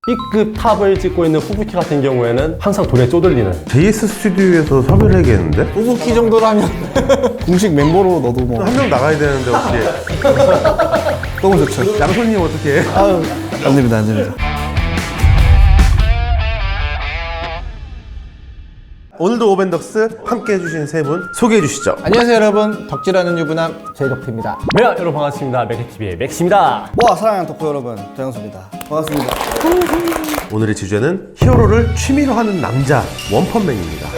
B급 탑을 찍고 있는 후부키 같은 경우에는 항상 돈에 쪼들리는. JS 스튜디오에서 섭외를 해야겠는데? 후부키 정도라면 공식 멤버로 너도 뭐 한 명 나가야 되는데 어떻게? 너무 좋죠. 양손님 어떻게? 아유, 안 됩니다, 안 됩니다. 오늘도 오벤덕스 함께 해주신 세 분 소개해 주시죠. 안녕하세요 여러분, 덕질하는 유부남 제이덕트입니다. 네, 여러분 반갑습니다. 맥TV의 맥입니다. 모아 사랑하는 덕후 여러분, 정영수입니다. 반갑습니다. 오늘의 주제는 히어로를 취미로 하는 남자 원펀맨입니다.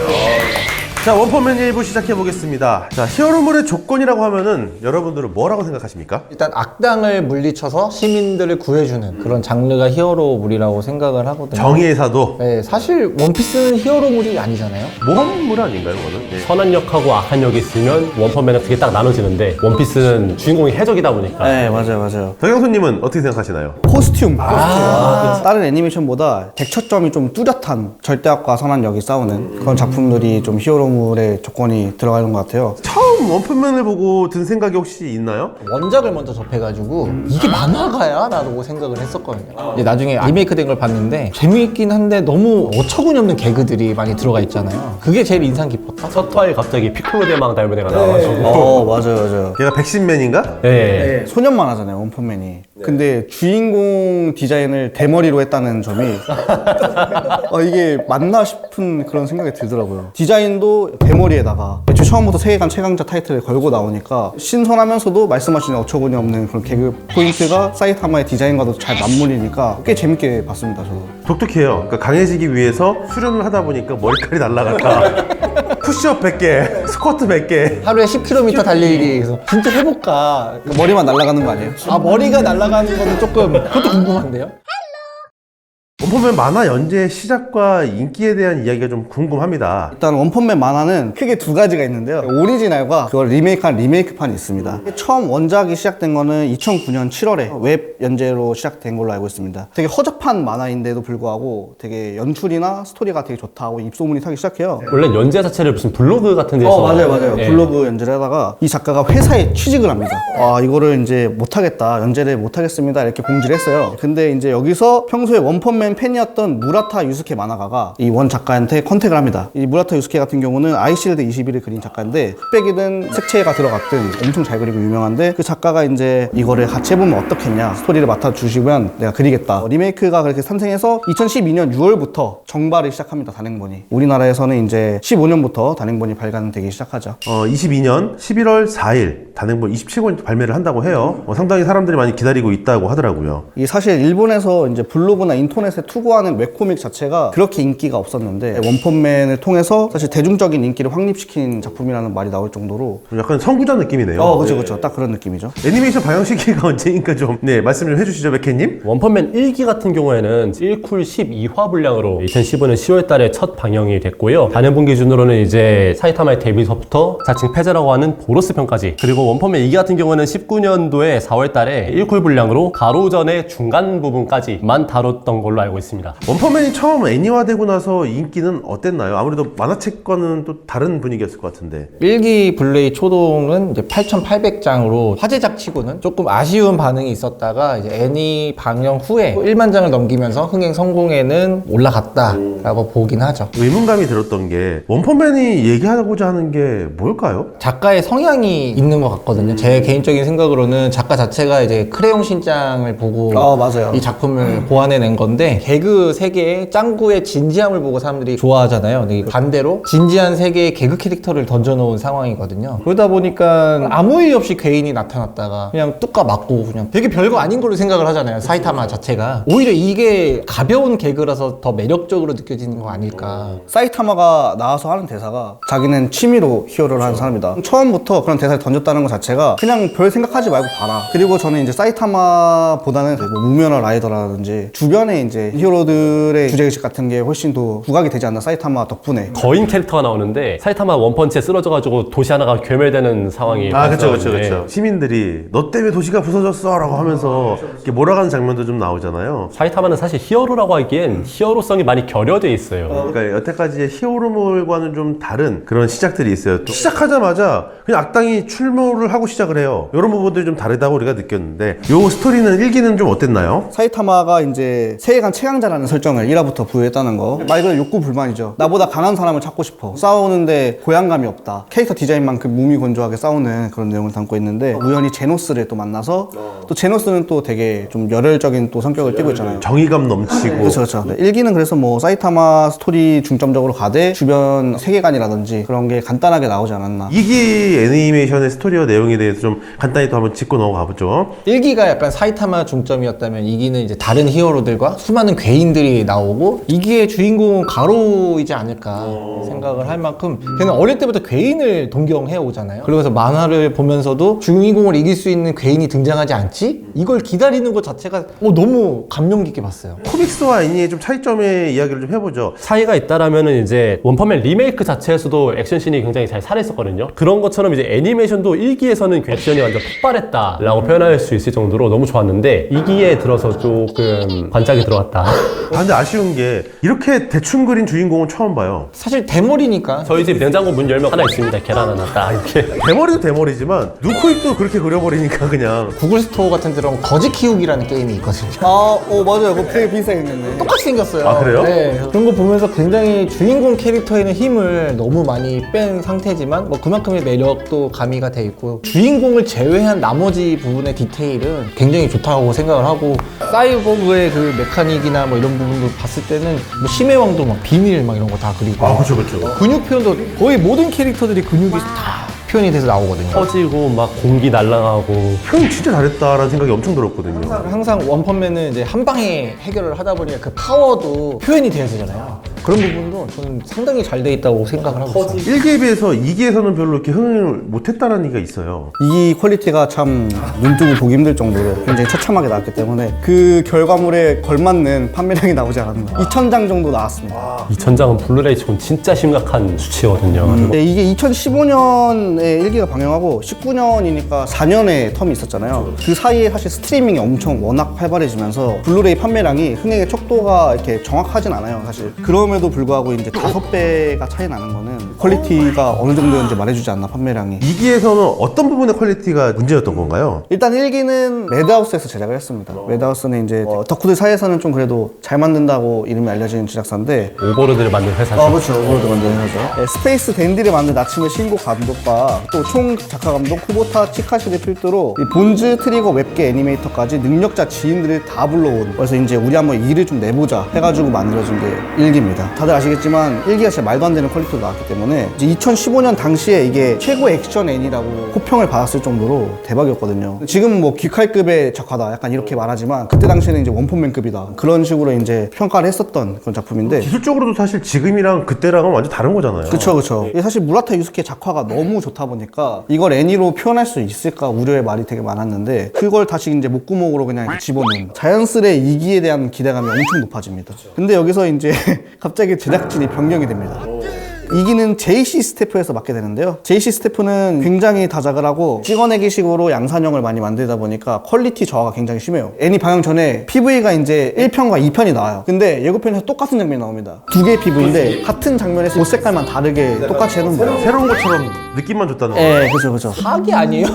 자, 원펀맨 1부 시작해 보겠습니다. 자, 히어로물의 조건이라고 하면은 여러분들은 뭐라고 생각하십니까? 일단 악당을 물리쳐서 시민들을 구해주는 그런 장르가 히어로물이라고 생각을 하거든요. 정의의 사도 네, 사실 원피스는 히어로물이 아니잖아요. 모험물 아닌가요, 그거는? 네. 선한 역하고 악한 역이 있으면 원펀맨은 그게 딱 나눠지는데 원피스는 주인공이 해적이다 보니까 네, 맞아요. 덕영수님은 어떻게 생각하시나요? 코스튬. 다른 애니메이션보다 객처점이 좀 뚜렷한 절대악과 선한 역이 싸우는 그런 작품들이 좀 히어로물의 조건이 들어가는 것 같아요. 처음 원펀맨을 보고 든 생각이 혹시 있나요? 원작을 먼저 접해가지고 이게 만화가야? 라고 생각을 했었거든요. 이제 나중에 리메이크 된 걸 봤는데 재미있긴 한데 너무 어처구니 없는 개그들이 많이 들어가 있잖아요. 그게 제일 인상 깊었다. 첫 화에 갑자기 피콜로 대망 닮은 애가 나와가지고 맞아요. 걔가 백신맨인가? 네. 소년 만화잖아요, 원펀맨이. 근데 주인공 디자인을 대머리로 했다는 점이 이게 맞나 싶은 그런 생각이 들더라고요. 디자인도 대머리에다가 애초에 처음부터 세계관 최강자 타이틀을 걸고 나오니까 신선하면서도 말씀하신 어처구니 없는 그런 개그 포인트가 사이타마의 디자인과도 잘 맞물리니까 꽤 재밌게 봤습니다, 저도. 독특해요. 그러니까 강해지기 위해서 수련을 하다 보니까 머리칼이 날아갔다. 푸시업 100개, 스쿼트 100개. 하루에 10km 달리기 해서 진짜 해볼까? 머리만 날아가는 거 아니에요? 머리가 날아가는 거는 조금 그것도 궁금한데요? 원펀맨 만화 연재의 시작과 인기에 대한 이야기가 좀 궁금합니다. 일단 원펀맨 만화는 크게 두 가지가 있는데요. 오리지널과 그걸 리메이크한 리메이크판이 있습니다. 처음 원작이 시작된 거는 2009년 7월에 웹 연재로 시작된 걸로 알고 있습니다. 되게 허접한 만화인데도 불구하고 되게 연출이나 스토리가 되게 좋다고 입소문이 타기 시작해요. 원래 연재 자체를 무슨 블로그 같은 데서 맞아요. 네. 블로그 연재를 하다가 이 작가가 회사에 취직을 합니다. 이거를 이제 못하겠다, 연재를 못하겠습니다, 이렇게 공지를 했어요. 근데 이제 여기서 평소에 원펀맨 팬이었던 무라타 유스케 만화가가 이 원 작가한테 컨택을 합니다. 이 무라타 유스케 같은 경우는 아이실드 21을 그린 작가인데 흑백이든 색채가 들어갔든 엄청 잘 그리고 유명한데 그 작가가 이제 이거를 같이 해보면 어떻겠냐, 스토리를 맡아주시면 내가 그리겠다. 리메이크가 그렇게 탄생해서 2012년 6월부터 정발을 시작합니다, 단행본이. 우리나라에서는 이제 15년부터 단행본이 발간되기 시작하죠. 22년 11월 4일 단행본 27권 발매를 한다고 해요. 상당히 사람들이 많이 기다리고 있다고 하더라고요. 이게 사실 일본에서 이제 블로그나 인터넷에 투고하는 웹코믹 자체가 그렇게 인기가 없었는데 원펀맨을 통해서 사실 대중적인 인기를 확립시킨 작품이라는 말이 나올 정도로 약간 선구자 느낌이네요. 그렇죠. 딱 그런 느낌이죠. 애니메이션 방영 시기가 언제인가 좀 말씀 좀 해주시죠, 백혜님. 원펀맨 1기 같은 경우에는 1쿨 12화 분량으로 2015년 10월 달에 첫 방영이 됐고요. 단연본 기준으로는 이제 사이타마의 데뷔서부터 자칭 패자라고 하는 보로스 편까지, 그리고 원펀맨 2기 같은 경우는 19년도에 4월 달에 1쿨 분량으로 가로전의 중간 부분까지만 다뤘던 걸로 알고 있습니다. 원펀맨이 처음 애니화되고 나서 인기는 어땠나요? 아무래도 만화책과는 또 다른 분위기였을 것 같은데. 1기 블레이 초동은 이제 8,800장으로 화제작 치고는 조금 아쉬운 반응이 있었다가 이제 애니 방영 후에 1만 장을 넘기면서 흥행 성공에는 올라갔다라고 보긴 하죠. 의문감이 들었던 게 원펀맨이 얘기하고자 하는 게 뭘까요? 작가의 성향이 있는 것 같거든요. 제 개인적인 생각으로는 작가 자체가 이제 크레용 신짱을 보고 맞아요. 이 작품을 고안해낸 건데, 개그 세계의 짱구의 진지함을 보고 사람들이 좋아하잖아요. 근데 반대로 진지한 세계에 개그 캐릭터를 던져놓은 상황이거든요. 그러다 보니까 아무 일 없이 괴인이 나타났다가 그냥 뚝까 맞고 그냥 되게 별거 아닌 걸로 생각을 하잖아요, 사이타마 자체가. 오히려 이게 가벼운 개그라서 더 매력적으로 느껴지는 거 아닐까. 사이타마가 나와서 하는 대사가 자기는 취미로 히어로를 하는 사람이다. 처음부터 그런 대사를 던졌다는 것 자체가 그냥 별 생각하지 말고 봐라. 그리고 저는 이제 사이타마보다는 뭐 무면허 라이더라든지 주변에 이제 히어로들의 주제의식 같은 게 훨씬 더 부각이 되지 않나, 사이타마 덕분에. 거인 캐릭터가 나오는데 사이타마 원펀치에 쓰러져가지고 도시 하나가 괴멸되는 상황이 그렇죠. 시민들이 너 때문에 도시가 부서졌어 라고 하면서 이렇게 몰아가는 장면도 좀 나오잖아요. 사이타마는 사실 히어로라고 하기엔 히어로성이 많이 결여돼 있어요. 그러니까 여태까지의 히어로물과는 좀 다른 그런 시작들이 있어요. 또 시작하자마자 그냥 악당이 출몰 히어로를 하고 시작을 해요. 이런 부분들이 좀 다르다고 우리가 느꼈는데 요 스토리는 1기는 좀 어땠나요? 사이타마가 이제 세계관 최강자라는 설정을 1화부터 부여했다는 거. 말 그대로 욕구 불만이죠. 나보다 강한 사람을 찾고 싶어. 싸우는데 고양감이 없다. 캐릭터 디자인만큼 무미건조하게 싸우는 그런 내용을 담고 있는데 우연히 제노스를 또 만나서 또 제노스는 또 되게 좀 열혈적인 또 성격을 띠고 있잖아요. 정의감 넘치고. 그렇죠, 그렇죠. 1기는 그래서 뭐 사이타마 스토리 중점적으로 가되 주변 세계관이라든지 그런 게 간단하게 나오지 않았나. 2기 애니메이션의 스토리와 내용에 대해서 좀 간단히 또 한번 짚고 넘어가 보죠. 1기가 약간 사이타마 중점이었다면 2기는 이제 다른 히어로들과 수많은 괴인들이 나오고 2기의 주인공은 가로이지 않을까 생각을 할 만큼 걔는 어릴 때부터 괴인을 동경해 오잖아요. 그러면서 만화를 보면서도 주인공을 이길 수 있는 괴인이 등장하지 않지? 이걸 기다리는 것 자체가 너무 감명 깊게 봤어요. 코믹스와 애니의 좀 차이점의 이야기를 좀 해보죠. 차이가 있다라면은 이제 원펀맨 리메이크 자체에서도 액션씬이 굉장히 잘 살아있었거든요. 그런 것처럼 이제 애니메이션도 1기에서는 액션이 완전 폭발했다라고 표현할 수 있을 정도로 너무 좋았는데 2기에 들어서 조금 관짝이 들어왔다. 근데 아쉬운 게 이렇게 대충 그린 주인공은 처음 봐요. 사실 대머리니까 저희 집 냉장고 문 열면 하나 있습니다. 계란 하나 딱 이렇게. 대머리도 대머리지만 눈코입도 그렇게 그려버리니까 그냥. 구글 스토어 같은 데로 거지 키우기라는 게임이 있거든요. 맞아요. 그거 되게 비슷하게 생겼네. 똑같이 생겼어요. 아, 그래요? 네. 그런 거 보면서 굉장히 주인공 캐릭터에 있는 힘을 너무 많이 뺀 상태지만 뭐 그만큼의 매력도 가미가 돼 있고 주인공을 제외한 나머지 부분의 디테일은 굉장히 좋다고 생각을 하고 사이보그의 그 메카닉이나 뭐 이런 부분도 봤을 때는 뭐 심해 왕도 막 비밀 막 이런 거 다 그리고 그렇죠, 그렇죠. 근육 표현도 거의 모든 캐릭터들이 근육이 다 표현이 돼서 나오거든요. 터지고 막 공기 날아가고. 표현 진짜 잘했다라는 생각이 엄청 들었거든요. 항상 원펀맨은 이제 한 방에 해결을 하다 보니까 그 파워도 표현이 돼야 되잖아요. 그런 부분도 저는 상당히 잘 돼 있다고 생각을 하고 있어요. 1기에 비해서 2기에서는 별로 이렇게 흥을 못했다는 얘기가 있어요. 이 퀄리티가 참 눈뜨고 보기 힘들 정도로 굉장히 처참하게 나왔기 때문에 그 결과물에 걸맞는 판매량이 나오지 않았나. 2,000장 정도 나왔습니다. 2000장은 블루레이 치고는 진짜 심각한 수치거든요. 네, 이게 2015년에 1기가 방영하고 19년이니까 4년의 텀이 있었잖아요. 그 사이에 사실 스트리밍이 엄청 워낙 활발해지면서 블루레이 판매량이 흥행의 척도가 이렇게 정확하진 않아요, 사실. 그럼에도 불구하고 이제 5배가 차이 나는 거는 퀄리티가 어느 정도인지 말해주지 않나, 판매량이. 2기에서는 어떤 부분의 퀄리티가 문제였던 건가요? 일단 1기는 매드하우스에서 제작을 했습니다. 매드하우스는 이제 덕후들 사이에서는 좀 그래도 잘 만든다고 이름이 알려진 제작사인데 오버로드를 만든 회사죠. 그렇죠. 오버로드 만드는 회사죠. 네, 스페이스 댄디를 만든 나츠메 신고 감독과 또 총 작가 감독 쿠보타 치카시를 필두로 이 본즈, 트리거, 웹계 애니메이터까지 능력자 지인들을 다 불러온, 그래서 이제 우리 한번 일을 좀 내보자 해가지고 만들어진 게 1기입니다. 다들 아시겠지만 1기가 진짜 말도 안 되는 퀄리티로 나왔기 때문에 이제 2015년 당시에 이게 최고 액션 애니라고 호평을 받았을 정도로 대박이었거든요. 지금은 뭐 귀칼급의 작화다 약간 이렇게 말하지만 그때 당시에는 이제 원펀맨급이다 그런 식으로 이제 평가를 했었던 그런 작품인데, 기술적으로도 사실 지금이랑 그때랑은 완전 다른 거잖아요. 그쵸. 이게 사실 무라타 유스케 작화가 너무 좋다 보니까 이걸 애니로 표현할 수 있을까 우려의 말이 되게 많았는데 그걸 다시 이제 목구멍으로 그냥 집어넣은 자연스레 2기에 대한 기대감이 엄청 높아집니다. 근데 여기서 이제 갑자기 제작진이 변경이 됩니다. 2기는 JC 스태프에서 맡게 되는데요. JC 스태프는 굉장히 다작을 하고 찍어내기식으로 양산형을 많이 만들다 보니까 퀄리티 저하가 굉장히 심해요. 애니 방영 전에 PV가 이제 1편과 2편이 나와요. 근데 예고편에서 똑같은 장면이 나옵니다. 두 개의 PV인데 같은 장면에서 옷 색깔만 다르게 똑같이 해놓은 거예요. 새로운 것처럼 느낌만 줬다는 거. 네, 그죠. 사기 아니에요?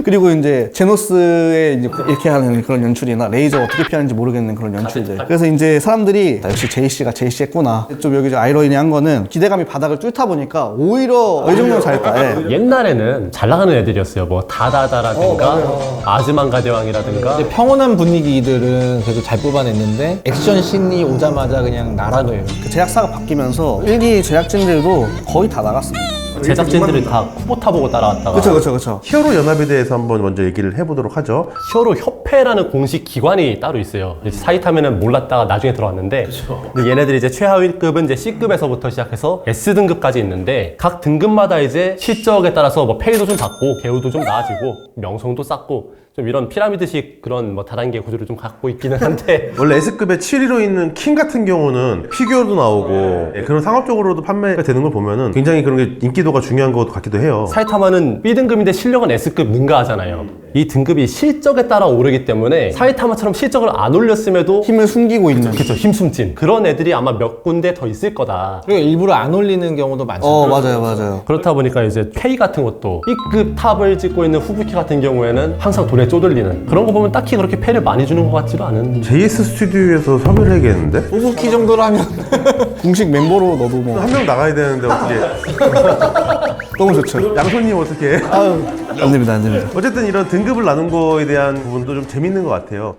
그리고 이제 제노스의 이제 이렇게 하는 그런 연출이나 레이저 어떻게 피하는지 모르겠는 그런 연출들. 그래서 이제 사람들이 역시 JC가 JC 했구나. 좀 여기 아이러니한 거는 기대감이 바닥을 뚫다 보니까 오히려 이 정도면 잘했다. 예. 옛날에는 잘 나가는 애들이었어요. 뭐 다다다라든가 아즈만가 대왕이라든가. 이제 평온한 분위기들은 그래도 잘 뽑아냈는데 액션 씬이 오자마자 그냥 나락을. 그 제작사가 바뀌면서 1기 제작진들도 거의 다 나갔습니다. 제작진들이 다 쿠보타 보고 따라왔다가. 그쵸. 히어로 연합에 대해서 한번 먼저 얘기를 해보도록 하죠. 히어로 협회라는 공식 기관이 따로 있어요. 이제 사이타면은 몰랐다가 나중에 들어왔는데, 근데 얘네들이 이제 최하위급은 이제 C급에서부터 시작해서 S등급까지 있는데 각 등급마다 이제 실적에 따라서 뭐 페이도 좀 받고 개우도 좀 나아지고 명성도 쌓고 좀 이런 피라미드식 그런 뭐 다단계 구조를 좀 갖고 있기는 한데 원래 S급의 7위로 있는 킹 같은 경우는 피규어도 나오고 그런 상업적으로도 판매가 되는 걸 보면은 굉장히 그런 게 인기도가 중요한 것 같기도 해요. 사이타마는 B등급인데 실력은 S급 능가하잖아요. 이 등급이 실적에 따라 오르기 때문에 사이타마처럼 실적을 안 올렸음에도 힘을 숨기고 있는. 그쵸, 힘숨진 그런 애들이 아마 몇 군데 더 있을 거다. 그리고 일부러 안 올리는 경우도 많죠. 맞아요. 그렇다 보니까 이제 K 같은 것도 B급 탑을 찍고 있는 후부키 같은 경우에는 항상 돈에 쪼들리는 그런 거 보면 딱히 그렇게 패를 많이 주는 것 같지도 않은. JS 스튜디오에서 섭외를 해야겠는데? 후부키 정도라면 공식 멤버로 너도 뭐 한 명 나가야 되는데 어떻게? 너무 좋죠. 양손님 어떻게? 아유, 안 됩니다. 어쨌든 이런 등급을 나눈 거에 대한 부분도 좀 재밌는 것 같아요.